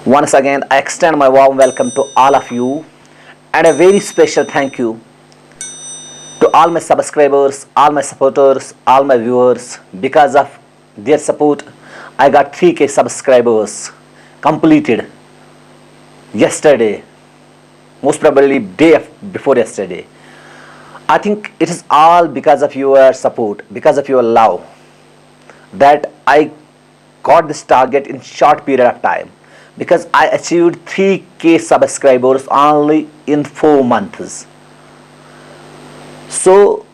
Once again, I extend my warm welcome to all of you and a very special thank you to all my subscribers, all my supporters, all my viewers. Because of their support, I got 3K subscribers completed yesterday, most probably before yesterday. I think it is all because of your support, because of your love, that I got this target in short period of time, because I achieved 3K subscribers only in 4 months. So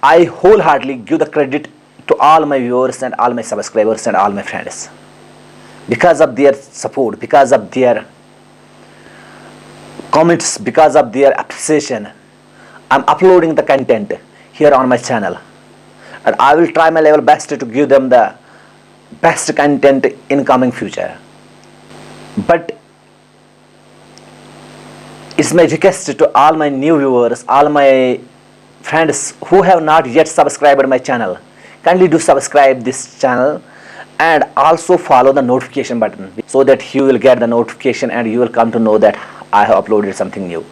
I wholeheartedly give the credit to all my viewers and all my subscribers and all my friends. Because of their support, because of their comments, because of their appreciation, I'm uploading the content here on my channel, and I will try my level best to give them the best content in coming future. But it's my request to all my new viewers, all my friends who have not yet subscribed my channel, kindly do subscribe this channel and also follow the notification button, so that you will get the notification and you will come to know that I have uploaded something new.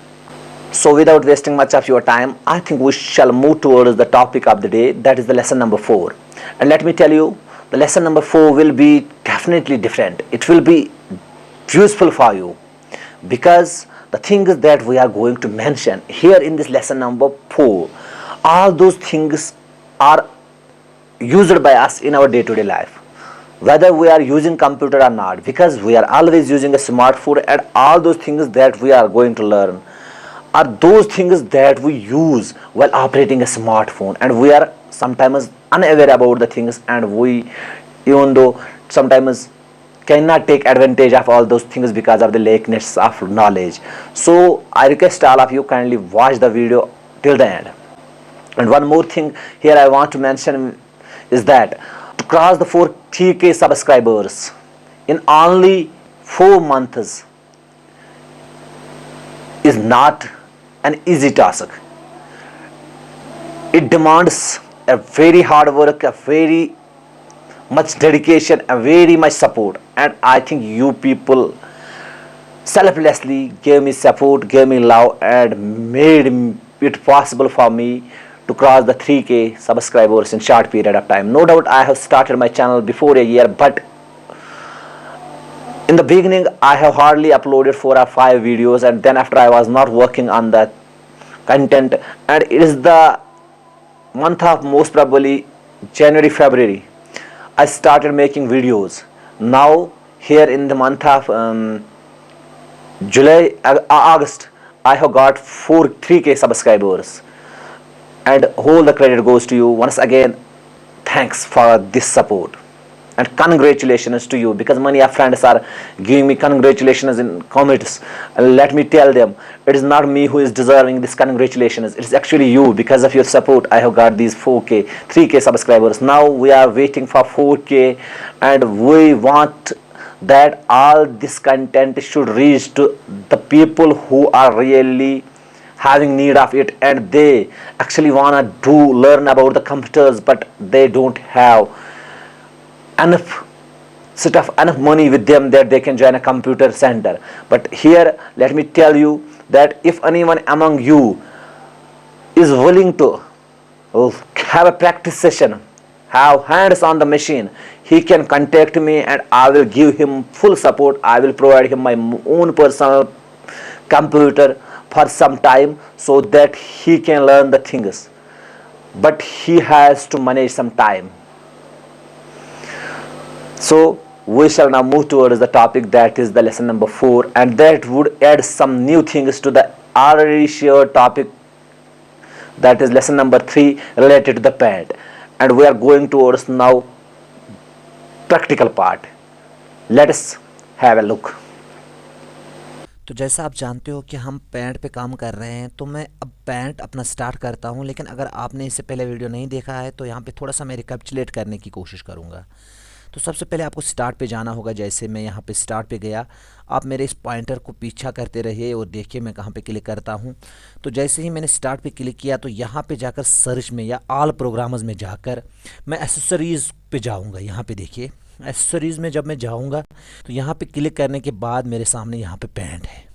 So without wasting much of your time, I think we shall move towards the topic of the day, that is the lesson number 4. And let me tell you, the lesson number 4 will be definitely different. It will be useful for you, because the things that we are going to mention here in this lesson number 4, all those things are used by us in our day-to-day life, whether we are using computer or not, because we are always using a smartphone, and all those things that we are going to learn are those things that we use while operating a smartphone, and we are sometimes unaware about the things, and we, even though sometimes, cannot take advantage of all those things because of the lackness of knowledge. So I request all of you, kindly watch the video till the end. And one more thing here I want to mention is that to cross the 3K subscribers in only 4 months is not an easy task. It demands a very hard work, a very much dedication, a very much support, and I think you people selflessly gave me support, gave me love, and made it possible for me to cross the 3K subscribers in short period of time. No doubt I have started my channel before a year, but in the beginning I have hardly uploaded 4 or 5 videos, and then after I was not working on the content, and it is the month of most probably January, February, I started making videos. Now here in the month of July, August, I have got 3K subscribers, and all the credit goes to you. Once again, thanks for this support, and congratulations to you, because many of friends are giving me congratulations in comments. Let me tell them, it is not me who is deserving this congratulations, it is actually you. Because of your support, I have got these 3K subscribers. Now we are waiting for 4K, and we want that all this content should reach to the people who are really having need of it, and they actually wanna learn about the computers, but they don't have enough money with them that they can join a computer center. But here let me tell you that if anyone among you is willing to have a practice session, have hands on the machine, he can contact me and I will give him full support. I will provide him my own personal computer for some time, so that he can learn the things, but he has to manage some time. So we shall now move towards the topic, that is the lesson number 4, and that would add some new things to the already shared topic, that is lesson number 3, related to the paint. And we are going towards now practical part. Let us have a look. तो जैसा आप जानते हो कि हम paint पे काम कर रहे हैं, तो मैं अब पेंट अपना स्टार्ट करता हूं। लेकिन अगर आपने इससे पहले वीडियो नहीं देखा है तो यहाँ पे थोड़ा सा मैं रिकैप्चुलेट करने की कोशिश करूँगा। तो सबसे पहले आपको स्टार्ट पे जाना होगा। जैसे मैं यहाँ पे स्टार्ट पे गया, आप मेरे इस पॉइंटर को पीछा करते रहिए और देखिए मैं कहाँ पे क्लिक करता हूँ। तो जैसे ही मैंने स्टार्ट पे क्लिक किया तो यहाँ पे जाकर सर्च में या ऑल प्रोग्रामर्स में जाकर मैं एसेसरीज़ पे जाऊँगा। यहाँ पे देखिए एसेसरीज़ में जब मैं जाऊंगा तो यहाँ पे क्लिक करने के बाद मेरे सामने यहाँ पे पैंट है,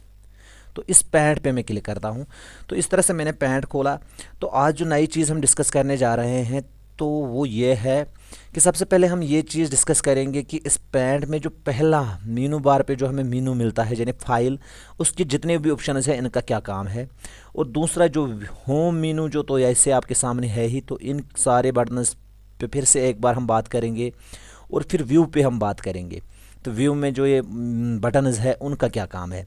तो इस पैंट पे मैं क्लिक करता हूँ। तो इस तरह से मैंने पैंट खोला। तो आज जो नई चीज़ हम डिस्कस करने जा रहे हैं तो वो ये है कि सबसे पहले हम ये चीज़ डिस्कस करेंगे कि इस पैंट में जो पहला मीनू बार पे जो हमें मीनू मिलता है यानी फाइल, उसके जितने भी ऑप्शन हैं इनका क्या काम है। और दूसरा जो होम मीनू जो तो ऐसे आपके सामने है ही, तो इन सारे बटन्स पे फिर से एक बार हम बात करेंगे और फिर व्यू पे हम बात करेंगे। तो व्यू में जो ये बटन्स है उनका क्या काम है।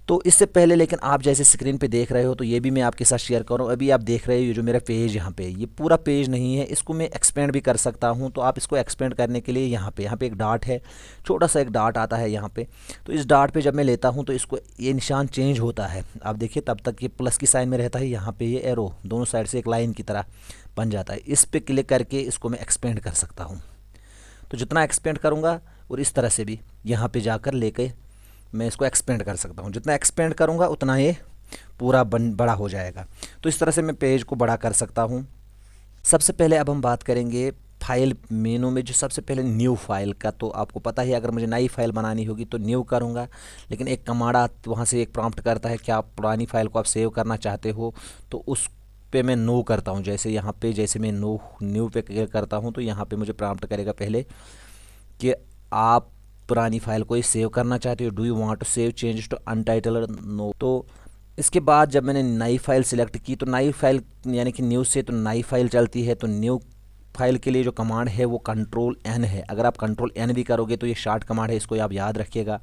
तो इससे पहले लेकिन आप जैसे स्क्रीन पे देख रहे हो तो ये भी मैं आपके साथ शेयर करूँ। अभी आप देख रहे हो ये जो मेरा पेज यहाँ पे, ये पूरा पेज नहीं है, इसको मैं एक्सपेंड भी कर सकता हूँ। तो आप इसको एक्सपेंड करने के लिए यहाँ पे एक डॉट है, छोटा सा एक डॉट आता है यहाँ पे। तो इस डॉट पे जब मैं लेता हूँ तो इसको ये निशान चेंज होता है। आप देखिए तब तक ये प्लस की साइन में रहता है, यहाँ पे ये एरो दोनों साइड से एक लाइन की तरह बन जाता है। इस पर क्लिक करके इसको मैं एक्सपेंड कर सकता हूँ। तो जितना एक्सपेंड करूँगा और इस तरह से भी यहाँ पे जाकर लेके मैं इसको एक्सपेंड कर सकता हूँ। जितना एक्सपेंड करूँगा उतना ये पूरा बड़ा हो जाएगा। तो इस तरह से मैं पेज को बड़ा कर सकता हूँ। सबसे पहले अब हम बात करेंगे फाइल मेनू में जो सबसे पहले न्यू फाइल का। तो आपको पता ही अगर मुझे नई फाइल बनानी होगी तो न्यू करूँगा, लेकिन एक कमांड वहाँ से एक प्रॉम्प्ट करता है कि आप पुरानी फाइल को आप सेव करना चाहते हो, तो उस पे मैं नो करता हूँ। जैसे यहाँ पे जैसे मैं न्यू पे क्लिक करता हूँ तो यहाँ पे मुझे प्रॉम्प्ट करेगा पहले कि आप पुरानी फाइल को ही सेव करना चाहते हो, do you want to save changes to untitled, no. तो इसके बाद जब मैंने नई फाइल सिलेक्ट की तो नई फाइल यानी कि न्यू से तो नई फाइल चलती है। तो न्यू फाइल के लिए जो कमांड है वो कंट्रोल एन है। अगर आप कंट्रोल एन भी करोगे तो ये शॉर्ट कमांड है, इसको आप याद रखिएगा।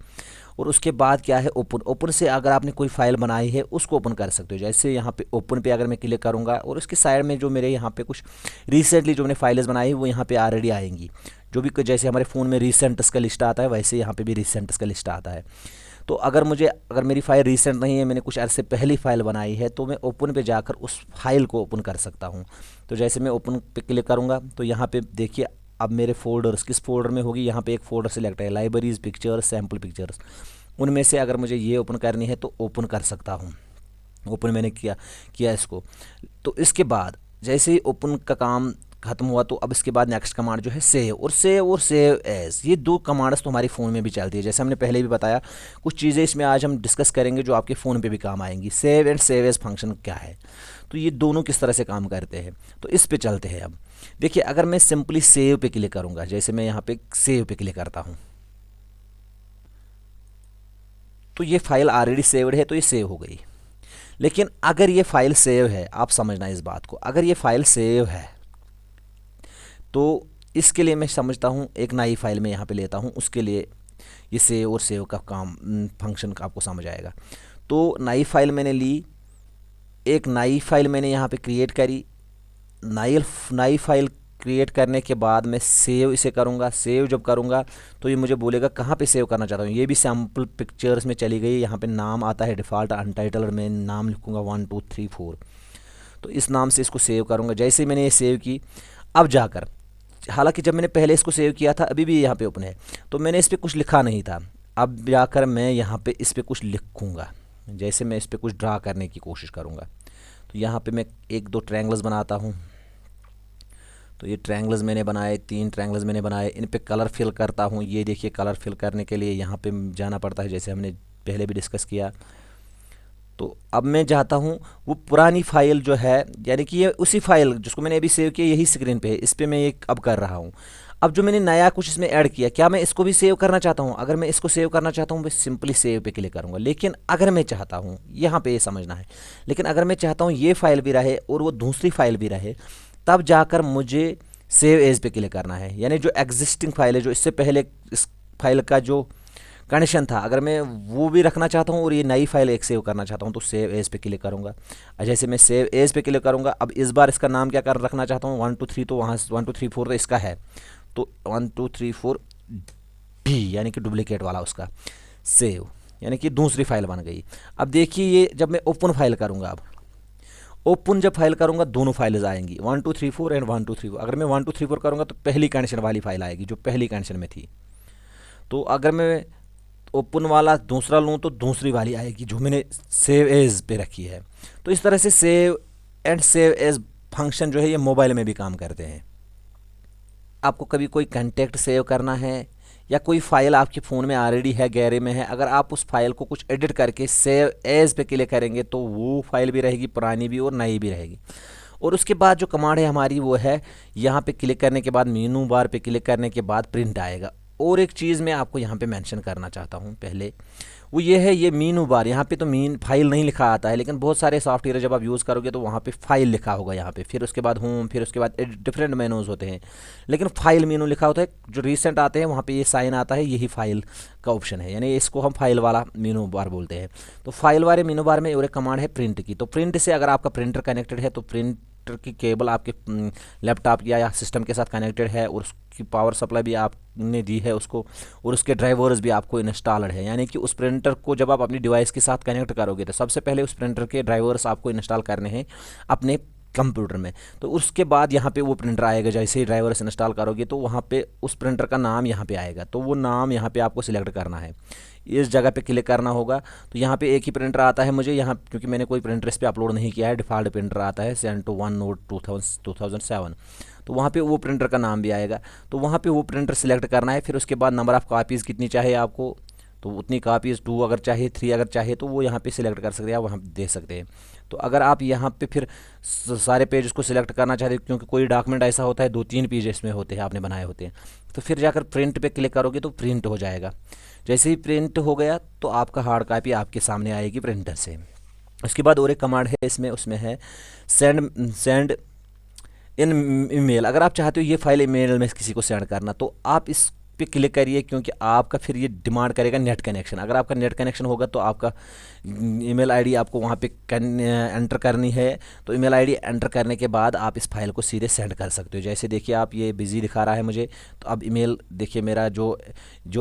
और उसके बाद क्या है ओपन से अगर आपने कोई फाइल बनाई है उसको ओपन कर सकते हो। जैसे यहाँ पे ओपन पे अगर मैं क्लिक करूँगा और उसके साइड में जो मेरे यहाँ पे कुछ रिसेंटली जो मैंने फाइल्स बनाई है वो यहाँ पे ऑलरेडी आएंगी। जो भी जैसे हमारे फ़ोन में रिसेंट्स का लिस्ट आता है वैसे यहाँ पे भी रिसेंट्स का लिस्ट आता है। तो अगर मेरी फ़ाइल रिसेंट नहीं है, मैंने कुछ अर्से पहली फ़ाइल बनाई है, तो मैं ओपन पे जाकर उस फाइल को ओपन कर सकता हूँ। तो जैसे मैं ओपन पे क्लिक करूँगा तो यहाँ पे देखिए अब मेरे फोल्डर्स किस फोल्डर में होगी। यहाँ पे एक फ़ोल्डर सिलेक्ट है, लाइब्रेरीज़, पिक्चर्स, सैम्पल पिक्चर्स। उनमें से अगर मुझे ये ओपन करनी है तो ओपन कर सकता हूँ। ओपन मैंने किया इसको। तो इसके बाद जैसे ही ओपन का काम ख़त्म हुआ तो अब इसके बाद नेक्स्ट कमांड जो है सेव और सेव एज, ये दो कमांड्स तो हमारे फ़ोन में भी चलती है। जैसे हमने पहले भी बताया, कुछ चीज़ें इसमें आज हम डिस्कस करेंगे जो आपके फ़ोन पे भी काम आएंगी। Save and save as function क्या है, तो ये दोनों किस तरह से काम करते हैं, तो इस पे चलते हैं। अब देखिए अगर मैं सिंपली सेव पे क्लिक करूँगा, जैसे मैं यहाँ पे सेव पे क्लिक करता हूँ तो ये फाइल ऑलरेडी सेव्ड है तो ये सेव हो गई। लेकिन अगर ये फाइल सेव है, आप समझना इस बात को, अगर ये फाइल सेव है तो इसके लिए मैं समझता हूँ एक नई फाइल में यहाँ पे लेता हूँ, उसके लिए ये सेव और सेव का काम फंक्शन का आपको समझ आएगा। तो नई फाइल मैंने ली, एक नई फाइल मैंने यहाँ पे क्रिएट करी। नई फाइल क्रिएट करने के बाद मैं सेव इसे करूँगा। सेव जब करूँगा तो ये मुझे बोलेगा कहाँ पे सेव करना चाहता हूँ। ये भी सैम्पल पिक्चर्स में चली गई। यहाँ पे नाम आता है डिफ़ॉल्ट अनटाइटल्ड, मैं नाम लिखूँगा 1 2 3 4। तो इस नाम से इसको सेव करूँगा। जैसे मैंने ये सेव की, अब जाकर, हालांकि जब मैंने पहले इसको सेव किया था अभी भी यहाँ पे ओपन है तो मैंने इस पर कुछ लिखा नहीं था। अब जाकर मैं यहाँ पे इस पर कुछ लिखूँगा। जैसे मैं इस पर कुछ ड्रा करने की कोशिश करूँगा तो यहाँ पे मैं 1 2 ट्रायंगल्स बनाता हूँ। तो ये ट्रायंगल्स मैंने बनाए, 3 ट्रायंगल्स मैंने बनाए, इन पे कलर फिल करता हूँ। ये देखिए कलर फिल करने के लिए यहाँ पे जाना पड़ता है, जैसे हमने पहले भी डिस्कस किया। तो अब मैं चाहता हूँ वो पुरानी फाइल जो है, यानी कि ये उसी फाइल जिसको मैंने अभी सेव किया यही स्क्रीन पे है, इस पर मैं ये अब कर रहा हूँ। अब जो मैंने नया कुछ इसमें ऐड किया, क्या मैं इसको भी सेव करना चाहता हूँ? अगर मैं इसको सेव करना चाहता हूँ मैं सिंपली सेव पे क्लिक करूँगा। लेकिन अगर मैं चाहता हूँ, यहाँ पे ये समझना है, लेकिन अगर मैं चाहता हूँ ये फाइल भी रहे और वो दूसरी फाइल भी रहे, तब जाकर मुझे सेव एज पे क्लिक करना है। यानी जो एग्जिस्टिंग फाइल है, जो इससे पहले इस फाइल का जो कंडीशन था, अगर मैं वो भी रखना चाहता हूँ और ये नई फाइल एक सेव करना चाहता हूँ तो सेव एज पे क्लिक करूँगा। जैसे मैं सेव एज पे क्लिक करूँगा, अब इस बार इसका नाम क्या कर रखना चाहता हूँ 1 2 3, तो वहाँ 1 2 3 4 तो इसका है, तो 1 2 3 4 डी यानी कि डुप्लीकेट वाला उसका सेव, यानी कि दूसरी फाइल बन गई। अब देखिए ये जब मैं ओपन फाइल करूँगा, अब ओपन जब फाइल करूँगा दोनों फाइल्स आएंगी 1 2 3 4 एंड 1 2 3 4। अगर मैं 1 2 3 4 करूँगा तो पहली कंडीशन वाली फाइल आएगी जो पहली कंडीशन में थी। तो अगर मैं ओपन वाला दूसरा लूँ तो दूसरी वाली आएगी जो मैंने सेव एज पे रखी है। तो इस तरह से save and save as function जो है ये मोबाइल में भी काम करते हैं। आपको कभी कोई कंटेक्ट सेव करना है या कोई फ़ाइल आपके फ़ोन में ऑलरेडी है, गैलरी में है, अगर आप उस फाइल को कुछ एडिट करके सेव एज़ पे क्लिक करेंगे तो वो फाइल भी रहेगी, पुरानी भी और नई भी रहेगी। और उसके बाद जो कमांड है हमारी वो है, यहाँ पे क्लिक करने के बाद मेनू बार पे क्लिक करने के बाद प्रिंट आएगा। और एक चीज़ मैं आपको यहाँ पे मेंशन करना चाहता हूँ पहले, वो ये है, ये मेनू बार, यहाँ पे तो मीन फाइल नहीं लिखा आता है, लेकिन बहुत सारे सॉफ्टवेयर जब आप यूज़ करोगे तो वहाँ पे फाइल लिखा होगा यहाँ पे, फिर उसके बाद होम, फिर उसके बाद डिफरेंट मेनूज होते हैं, लेकिन फाइल मेनू लिखा होता है। जो रिसेंट आते हैं वहाँ पे ये साइन आता है, यही फाइल का ऑप्शन है, यानी इसको हम फाइल वाला मेनू बार बोलते हैं। तो फाइल वाले मेनू बार में और एक कमांड है प्रिंट की। तो प्रिंट से अगर आपका प्रिंटर कनेक्टेड है तो प्रिंटर की केबल आपके लैपटॉप या सिस्टम के साथ कनेक्टेड है और उसकी पावर सप्लाई भी आपने दी है उसको, और उसके ड्राइवर्स भी आपको इंस्टॉल्ड है। यानी कि उस प्रिंटर को जब आप अपनी डिवाइस के साथ कनेक्ट करोगे तो सबसे पहले उस प्रिंटर के ड्राइवर्स आपको इंस्टॉल करने हैं अपने कंप्यूटर में। तो उसके बाद यहाँ पे वो प्रिंटर आएगा, जैसे ही ड्राइवर्स इंस्टॉल करोगे तो वहाँ पे उस प्रिंटर का नाम यहाँ पे आएगा, तो वो नाम यहाँ पे आपको सिलेक्ट करना है, इस जगह पे क्लिक करना होगा। तो यहाँ पे एक ही प्रिंटर आता है मुझे यहाँ, क्योंकि मैंने कोई प्रिंटर इस पर अपलोड नहीं किया है, डिफ़ॉल्ट प्रिंटर आता है सेंटो 1 नोट 2007। तो वहाँ पे वो प्रिंटर का नाम भी आएगा, तो वहाँ पे वो प्रिंटर सिलेक्ट करना है। फिर उसके बाद नंबर ऑफ़ कापीज़ कितनी चाहिए आपको, तो उतनी कापीज़ 2 अगर चाहिए, 3 अगर चाहिए तो वो यहाँ पे सिलेक्ट कर सकते हैं, आप वहाँ दे सकते हैं। तो अगर आप यहाँ पे फिर सारे पेज को सिलेक्ट करना चाहते हैं, क्योंकि कोई डॉक्यूमेंट ऐसा होता है 2-3 पेज इसमें होते हैं आपने बनाए होते हैं, तो फिर जाकर प्रिंट पे क्लिक करोगे तो प्रिंट हो जाएगा। जैसे ही प्रिंट हो गया तो आपका हार्ड कॉपी आपके सामने आएगी प्रिंटर से। उसके बाद और एक कमांड है इसमें, उसमें है सेंड इन ईमेल। अगर आप चाहते हो ये फाइल ईमेल में किसी को सेंड करना तो आप इस पे क्लिक करिए, क्योंकि आपका फिर ये डिमांड करेगा नेट कनेक्शन। अगर आपका नेट कनेक्शन होगा तो आपका ईमेल आईडी आपको वहाँ पे एंटर करनी है। तो ईमेल आईडी एंटर करने के बाद आप इस फाइल को सीधे सेंड कर सकते हो। जैसे देखिए आप, ये बिज़ी दिखा रहा है मुझे, तो अब ईमेल देखिए, मेरा जो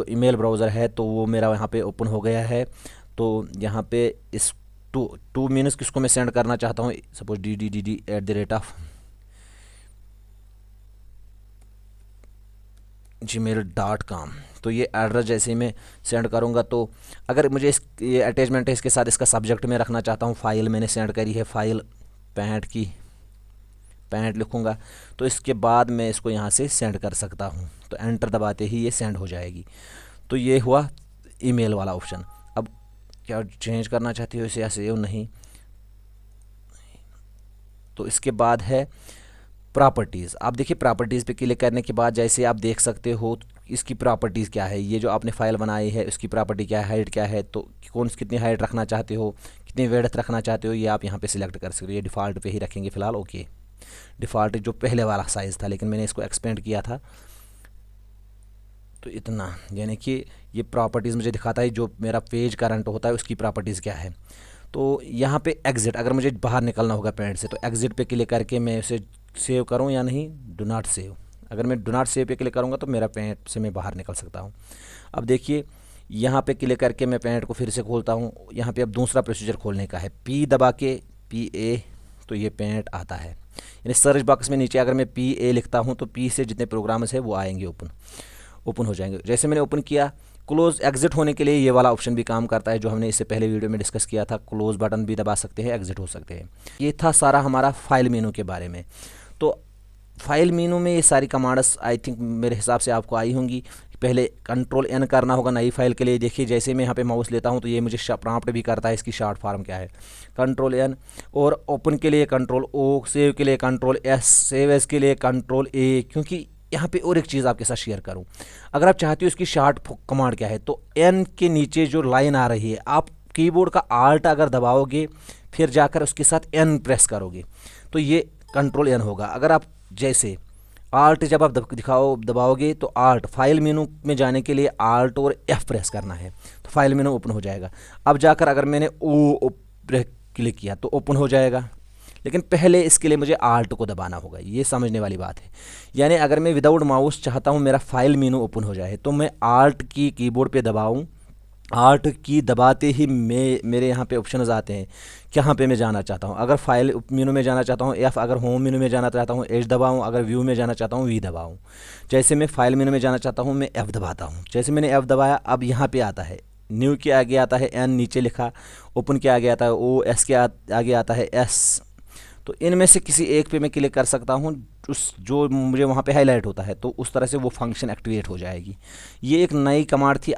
ईमेल ब्राउज़र है तो वो मेरा यहाँ पे ओपन हो गया है। तो यहाँ पे इस टू मीन्स किसको मैं सेंड करना चाहता हूँ, सपोज DDDD@, gmail.com। तो ये एड्रेस जैसे ही मैं सेंड करूँगा, तो अगर मुझे ये अटैचमेंट है इसके साथ, इसका सब्जेक्ट में रखना चाहता हूँ, फाइल मैंने सेंड करी है, फाइल पैंट लिखूँगा, तो इसके बाद मैं इसको यहाँ से सेंड कर सकता हूँ। तो एंटर दबाते ही ये सेंड हो जाएगी। तो ये हुआ ईमेल वाला ऑप्शन। अब क्या चेंज करना चाहती हो इसे या सेव नहीं, तो इसके बाद है प्रॉपर्टीज़। आप देखिए प्रॉपर्टीज़ पे क्लिक करने के बाद जैसे आप देख सकते हो इसकी प्रॉपर्टीज़ क्या है, ये जो आपने फाइल बनाई है उसकी प्रॉपर्टी क्या है, हाइट क्या है, तो कितनी हाइट रखना चाहते हो, कितनी विड्थ रखना चाहते हो, ये आप यहाँ पे सिलेक्ट कर सकते हो। ये डिफ़ॉल्ट पे ही रखेंगे फ़िलहाल, ओके। डिफ़ॉल्ट जो पहले वाला साइज़ था, लेकिन मैंने इसको एक्सपेंड किया था तो इतना, यानी कि ये प्रॉपर्टीज़ मुझे दिखाता है जो मेरा पेज करंट होता है उसकी प्रॉपर्टीज़ क्या है। तो यहाँ पे एग्ज़िट, अगर मुझे बाहर निकलना होगा पैंट से, तो एग्ज़िट पे क्लिक करके मैं उसे सेव करूँ या नहीं, डू नॉट सेव। अगर मैं डू नॉट सेव पे क्लिक करूँगा तो मेरा पैंट से मैं बाहर निकल सकता हूँ। अब देखिए यहाँ पे क्लिक करके मैं पैंट को फिर से खोलता हूँ। यहाँ पे अब दूसरा प्रोसीजर खोलने का है, P दबा के PA, तो ये पैंट आता है। यानी सर्च बॉक्स में नीचे अगर मैं PA लिखता हूँ तो P से जितने प्रोग्राम्स है वो आएंगे, ओपन हो जाएंगे। जैसे मैंने ओपन किया, क्लोज एग्जिट होने के लिए ये वाला ऑप्शन भी काम करता है जो हमने इससे पहले वीडियो में डिस्कस किया था। क्लोज बटन भी दबा सकते हैं, एग्जिट हो सकते हैं। ये था सारा हमारा फाइल मेनू के बारे में। तो फाइल मेनू में ये सारी कमांड्स आई थिंक मेरे हिसाब से आपको आई होंगी। पहले Ctrl+N करना होगा नई फाइल के लिए। देखिए जैसे मैं यहाँ पे माउस लेता हूँ तो ये मुझे प्रॉम्प्ट भी करता है इसकी शॉर्ट फॉर्म क्या है, Ctrl+N, और ओपन के लिए Ctrl+O, सेव के लिए Ctrl+S, सेव एज के लिए Ctrl+A। क्योंकि यहाँ पे और एक चीज़ आपके साथ शेयर करूँ, अगर आप चाहते हो इसकी शॉर्ट कमांड क्या है, तो N के नीचे जो लाइन आ रही है, आप कीबोर्ड का Alt अगर दबाओगे फिर जाकर उसके साथ N प्रेस करोगे तो ये Ctrl+N होगा। अगर आप जैसे Alt जब आप दबाओगे तो Alt, फाइल मेनू में जाने के लिए Alt और F प्रेस करना है तो फाइल मेनू ओपन हो जाएगा। अब जाकर अगर मैंने O क्लिक किया तो ओपन हो जाएगा, लेकिन पहले इसके लिए मुझे Alt को दबाना होगा, ये समझने वाली बात है। यानी अगर मैं विदाउट माउस चाहता हूँ मेरा फाइल मेनू ओपन हो जाए तो मैं Alt की कीबोर्ड पे दबाऊँ, Alt की दबाते ही मेरे यहाँ पे ऑप्शंस आते हैं कहाँ पे मैं जाना चाहता हूँ। अगर फाइल मेनू में जाना चाहता हूँ F, अगर होम मेनू में जाना चाहता हूँ H दबाऊँ, अगर व्यू में जाना चाहता हूँ V दबाऊँ। जैसे मैं फाइल मेनू में जाना चाहता हूँ मैं F दबाता हूँ। जैसे मैंने F दबाया, अब यहाँ पे आता है न्यू के आगे आता है N नीचे लिखा, ओपन के आगे आता है O, S के आगे आता है S। तो इनमें से किसी एक पे मैं क्लिक कर सकता हूँ, उस जो मुझे वहाँ पे हाईलाइट होता है, तो उस तरह से वो फंक्शन एक्टिवेट हो जाएगी। ये एक नई कमांड थी,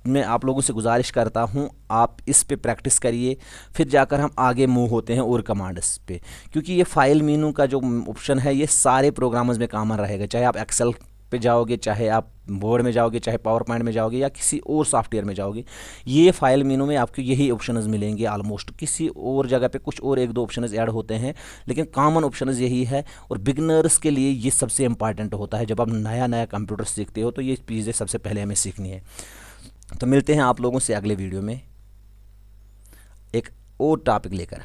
मैं आप लोगों से गुजारिश करता हूँ आप इस पे प्रैक्टिस करिए, फिर जाकर हम आगे मूव होते हैं और कमांड्स पे, क्योंकि ये फाइल मेनू का जो ऑप्शन है ये सारे प्रोग्राम्स में कॉमन रहेगा, चाहे आप एक्सेल पे जाओगे, चाहे आप वर्ड में जाओगे, चाहे पावर पॉइंट में जाओगे, या किसी और सॉफ्टवेयर में जाओगे, ये फाइल मेनू में आपको यही ऑप्शंस मिलेंगे। ऑलमोस्ट किसी और जगह पे कुछ और एक दो ऑप्शंस ऐड होते हैं, लेकिन कॉमन ऑप्शंस यही है। और बिगनर्स के लिए ये सबसे इंपॉर्टेंट होता है, जब आप नया नया कंप्यूटर सीखते हो तो ये चीज़ें सबसे पहले हमें सीखनी है। तो मिलते हैं आप लोगों से अगले वीडियो में एक और टॉपिक लेकर।